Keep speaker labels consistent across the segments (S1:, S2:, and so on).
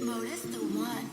S1: Modus the one.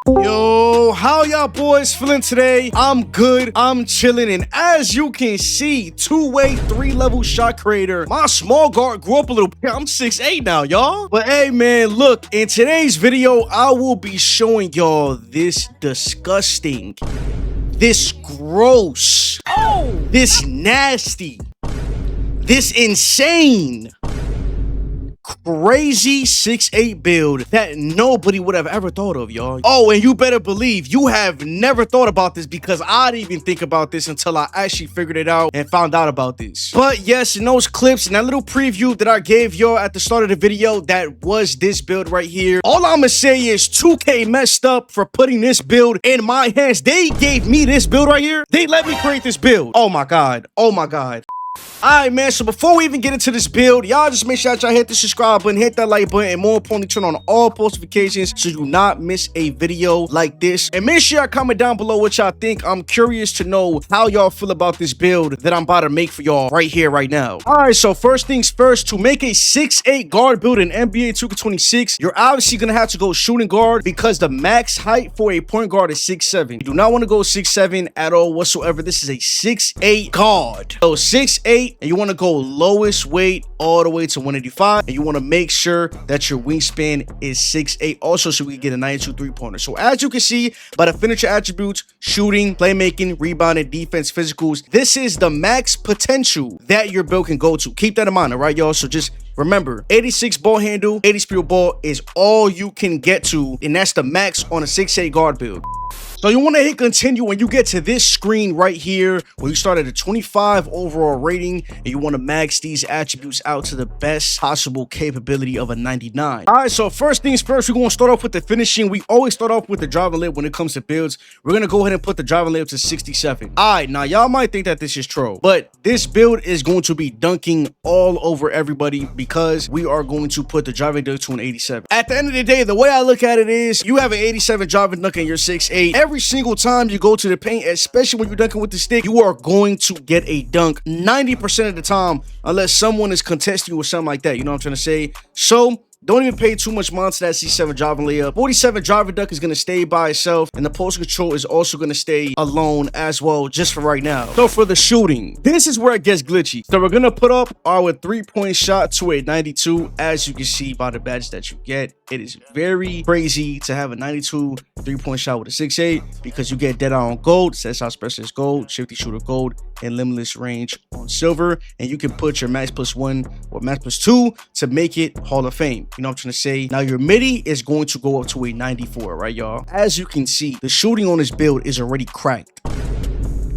S2: Yo, how y'all boys feeling today? I'm good, I'm chilling, and as you can see, two-way, three-level shot creator. My small guard grew up a little bit. I'm 6'8" now, y'all. But hey, man, look, in today's video, I will be showing y'all this disgusting, this gross, this nasty, this insane, crazy 6'8" build that nobody would have ever thought of, y'all. Oh, and you better believe you have never thought about this, because I didn't even think about this until I actually figured it out and found out about this. But yes, in those clips and that little preview that I gave y'all at the start of the video, that was this build right here. All I'm gonna say is 2K messed up for putting this build in my hands. They gave me this build right here. They let me create this build. Oh my god. Oh my god. Alright, man, so before we even get into this build, y'all just make sure that y'all hit the subscribe button, hit that like button, and more importantly, turn on all post notifications so you do not miss a video like this. And make sure y'all comment down below what y'all think. I'm curious to know how y'all feel about this build that I'm about to make for y'all right here, right now. Alright, so first things first, to make a 6'8" guard build in NBA 2K26, you're obviously going to have to go shooting guard, because the max height for a point guard is 6'7". You do not want to go 6'7" at all whatsoever. This is a 6'8" guard. So 6'8", and you want to go lowest weight all the way to 185, and you want to make sure that your wingspan is 6'8" also, so we can get a 92 three-pointer. So as you can see by the finisher attributes, shooting, playmaking, rebounding, defense, physicals, this is the max potential that your build can go to. Keep that in mind, all right, y'all? So just remember, 86 ball handle, 80 speed ball is all you can get to, and that's the max on a 6'8" guard build. So you want to hit continue when you get to this screen right here, where you start at a 25 overall rating, and you want to max these attributes out to the best possible capability of a 99. All right, so first things first, we're going to start off with the finishing. We always start off with the driving layup when it comes to builds. We're going to go ahead and put the driving layup to 67. All right, now y'all might think that this is troll, but this build is going to be dunking all over everybody, because we are going to put the driving dunk to an 87. At the end of the day, the way I look at it is, you have an 87 driving dunk and you're 6'8". Every single time you go to the paint, especially when you're dunking with the stick, you are going to get a dunk 90% of the time, unless someone is contesting you or something like that. You know what I'm trying to say? So don't even pay too much mind to that C7 driving layup. 47 driving dunk is going to stay by itself, and the post control is also going to stay alone as well, just for right now. So for the shooting, this is where it gets glitchy. So we're going to put up our three-point shot to a 92. As you can see by the badge that you get, it is very crazy to have a 92 three-point shot with a 6'8", because you get dead eye on gold, sets out specialist gold, shifty shooter gold, and limitless range on silver, and you can put your max +1 or max +2 to make it Hall of Fame. You know what I'm trying to say? Now your midi is going to go up to a 94, right, y'all? As you can see, the shooting on this build is already cracked.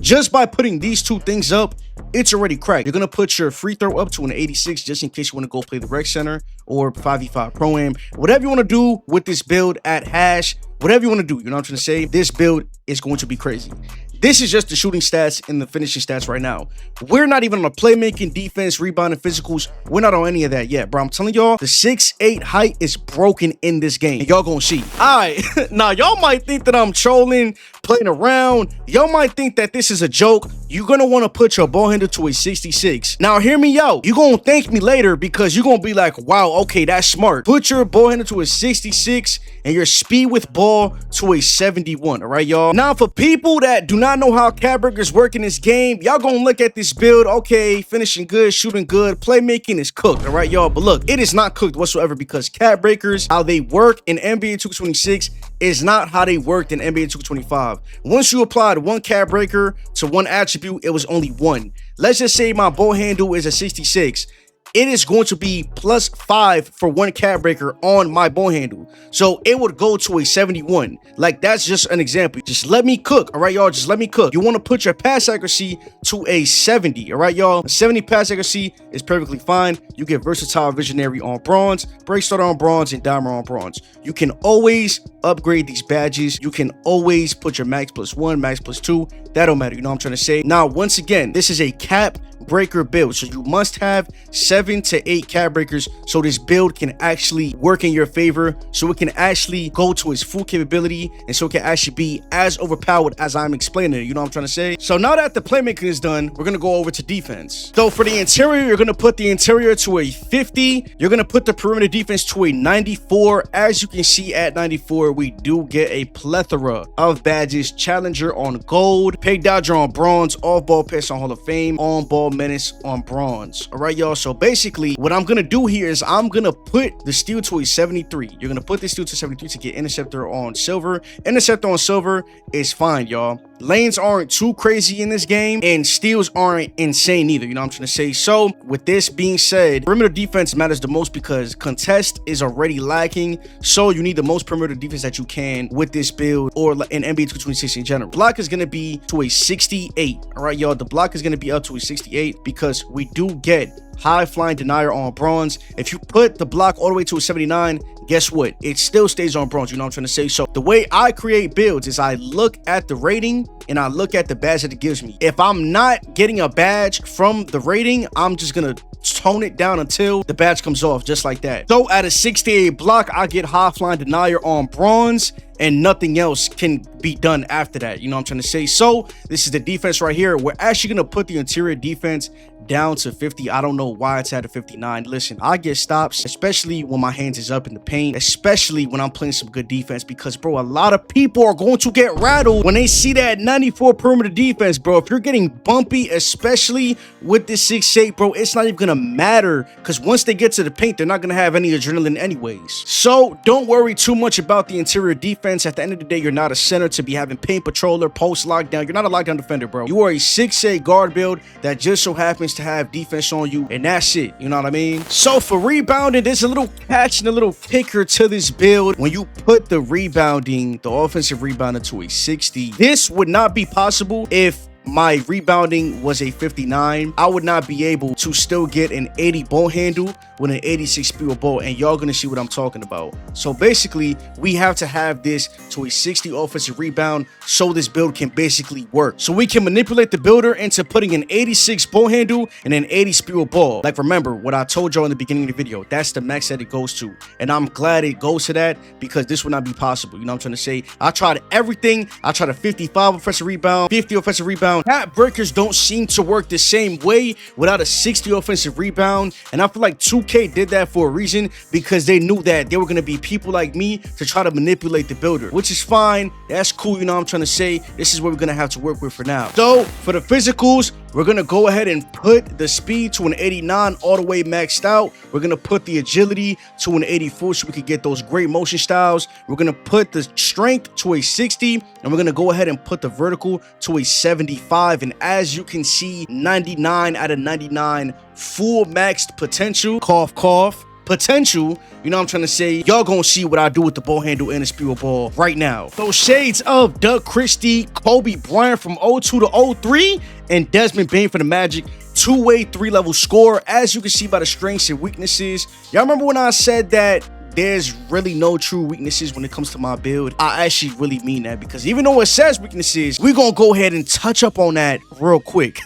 S2: Just by putting these two things up, it's already cracked. You're gonna put your free throw up to an 86, just in case you want to go play the rec center or 5v5 pro-am. Whatever you want to do with this build at hash, whatever you want to do, you know what I'm trying to say? This build is going to be crazy. This is just the shooting stats and the finishing stats right now. We're not even on the playmaking, defense, rebounding, physicals. We're not on any of that yet, bro. I'm telling y'all, the 6'8" height is broken in this game, and y'all gonna see. All right, now y'all might think that I'm trolling, playing around. Y'all might think that this is a joke. You're gonna want to put your ball handle to a 66. Now hear me out. You're gonna thank me later, because you're gonna be like, wow, okay, that's smart. Put your ball handle to a 66 and your speed with ball to a 71, all right, y'all? Now for people that do not know how cap breakers work in this game, y'all gonna look at this build, okay, finishing good, shooting good, playmaking is cooked, all right, y'all? But look, it is not cooked whatsoever, because cap breakers, how they work in NBA 2K26 is not how they worked in NBA 2K25. Once you applied one cap breaker to one attribute, it was only one. Let's just say my ball handle is a 66. it is going to be +5 for one cat breaker on my ball handle. So it would go to a 71. Like, that's just an example. Just let me cook, all right, y'all? Just let me cook. You want to put your pass accuracy to a 70, all right, y'all? A 70 pass accuracy is perfectly fine. You get versatile visionary on bronze, break starter on bronze, and diamond on bronze. You can always upgrade these badges. You can always put your max +1, max +2. That don't matter, you know what I'm trying to say? Now, once again, this is a cap breaker build, so you must have 7 to 8 cap breakers so this build can actually work in your favor, so it can actually go to its full capability, and so it can actually be as overpowered as I'm explaining it, you know what I'm trying to say? So now that the playmaking is done, we're gonna go over to defense. So for the interior, you're gonna put the interior to a 50. You're gonna put the perimeter defense to a 94. As you can see, at 94 we do get a plethora of badges. Challenger on gold, peg dodger on bronze, off ball pass on Hall of Fame, on ball menace on bronze. All right, y'all? So basically what I'm gonna do here is I'm gonna put the steal to a 73. You're gonna put the steal to 73 to get interceptor on silver. Interceptor on silver is fine, y'all. Lanes aren't too crazy in this game, and steals aren't insane either, you know what I'm trying to say? So with this being said, perimeter defense matters the most because contest is already lacking, so you need the most perimeter defense that you can with this build, or in NBA 2K26 in general. Block is going to be to a 68. All right, y'all? The block is going to be up to a 68 because we do get high flying denier on bronze. If you put the block all the way to a 79, guess what? It still stays on bronze, you know what I'm trying to say? So the way I create builds is I look at the rating and I look at the badge that it gives me. If I'm not getting a badge from the rating, I'm just gonna tone it down until the badge comes off, just like that. So at a 68 block, I get high flying denier on bronze, and nothing else can be done after that, you know what I'm trying to say? So this is the defense right here. We're actually gonna put the interior defense down to 50. I don't know why it's at a 59. Listen, I get stops, especially when my hands is up in the paint, especially when I'm playing some good defense, because bro, a lot of people are going to get rattled when they see that 94 perimeter defense, bro. If you're getting bumpy, especially with this 6'8", bro, it's not even gonna matter, because once they get to the paint, they're not gonna have any adrenaline anyways. So don't worry too much about the interior defense. At the end of the day, you're not a center to be having paint patroller, post lockdown. You're not a lockdown defender, bro. You are a 6'8" guard build that just so happens to have defense on you, and that's it, you know what I mean? So for rebounding, there's a little catch and a little kicker to this build. When you put the rebounding, the offensive rebounding to a 60, this would not be possible if my rebounding was a 59. I would not be able to still get an 80 ball handle with an 86 speed of ball, and y'all gonna see what I'm talking about. So basically, we have to have this to a 60 offensive rebound so this build can basically work. So we can manipulate the builder into putting an 86 ball handle and an 80 speed of ball. Like, remember what I told y'all in the beginning of the video, that's the max that it goes to, and I'm glad it goes to that because this would not be possible, you know what I'm trying to say? I tried everything. I tried a 55 offensive rebound, 50 offensive rebound. Cap breakers don't seem to work the same way without a 60 offensive rebound, and I feel like 2K did that for a reason, because they knew that there were going to be people like me to try to manipulate the builder, which is fine. That's cool, you know what I'm trying to say? This is what we're going to have to work with for now. So for the physicals, we're going to go ahead and put the speed to an 89 all the way maxed out. We're going to put the agility to an 84 so we can get those great motion styles. We're going to put the strength to a 60, and we're going to go ahead and put the vertical to a 75. And as you can see, 99 out of 99 full maxed potential, cough cough, potential, you know what I'm trying to say? Y'all gonna see what I do with the ball handle and the speed ball right now. So shades of Doug Christie, Kobe Bryant from 02 to 03, and Desmond Bain for the Magic. Two-way, 3-level score. As you can see by the strengths and weaknesses. Y'all remember when I said that there's really no true weaknesses when it comes to my build? I actually really mean that, because even though it says weaknesses, we're gonna go ahead and touch up on that real quick.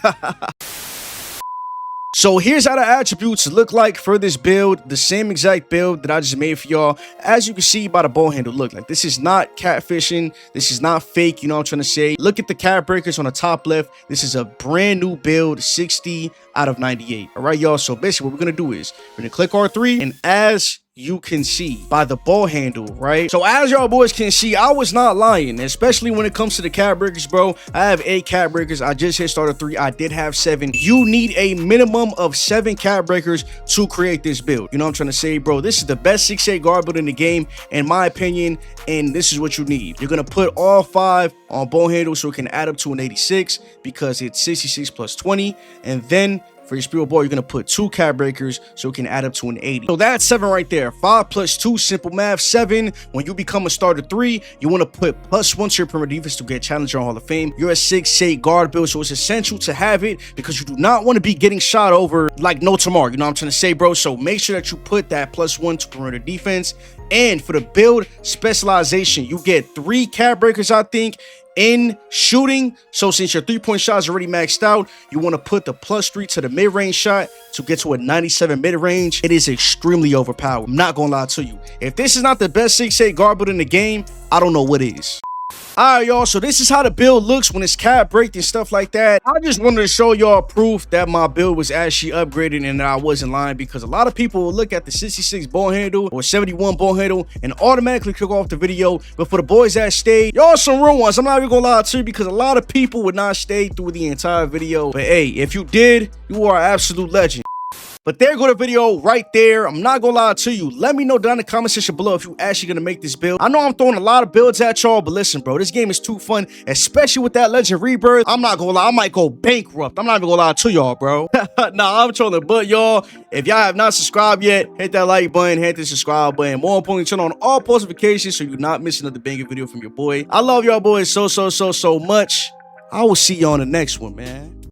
S2: So here's how the attributes look like for this build, the same exact build that I just made for y'all. As you can see by the ball handle, look, like this is not catfishing, this is not fake, you know what I'm trying to say? Look at the cap breakers on the top left. This is a brand new build, 60 out of 98. All right, y'all. So basically what we're gonna do is we're gonna click R3, and as you can see by the ball handle, right? So as y'all boys can see, I was not lying, especially when it comes to the cap breakers, bro. I have 8 cap breakers. I just hit starter 3. I did have 7. You need a minimum of 7 cap breakers to create this build. You know what I'm trying to say, bro? This is the best 6'8" guard build in the game, in my opinion, and this is what you need. You're gonna put all 5 on ball handle so it can add up to an 86, because it's 66 plus 20, and then For your Spear Ball, you're going to put 2 cap breakers so it can add up to an 80. So that's 7 right there. 5 plus 2, simple math, 7. When you become a starter 3, you want to put +1 to your perimeter defense to get Challenger Hall of Fame. You're a 6'8" guard build, so it's essential to have it because you do not want to be getting shot over like no tomorrow. You know what I'm trying to say, bro? So make sure that you put that +1 to perimeter defense. And for the build specialization, you get 3 cap breakers, I think, in shooting. So since your 3-point shot is already maxed out, you want to put the +3 to the mid-range shot to get to a 97 mid-range. It is extremely overpowered. I'm not gonna lie to you. If this is not the best 6'8" guard build in the game, I don't know what is. Alright, y'all, so this is how the build looks when it's cap breaked and stuff like that. I just wanted to show y'all proof that my build was actually upgraded and that I wasn't lying, because a lot of people will look at the 66 ball handle or 71 ball handle and automatically click off the video. But for the boys that stayed, y'all some real ones. I'm not even gonna lie to you, because a lot of people would not stay through the entire video. But hey, if you did, you are an absolute legend. But there go the video right there. I'm not gonna lie to you. Let me know down in the comment section below if you actually gonna make this build. I know I'm throwing a lot of builds at y'all, but listen, bro, this game is too fun, especially with that Legend Rebirth. I'm not gonna lie, I might go bankrupt. I'm not even gonna lie to y'all, bro. Nah, I'm trolling. But y'all, if y'all have not subscribed yet, hit that like button, hit the subscribe button. More importantly, turn on all post notifications so you're not missing another banger video from your boy. I love y'all boys so much. I will see y'all on the next one, man.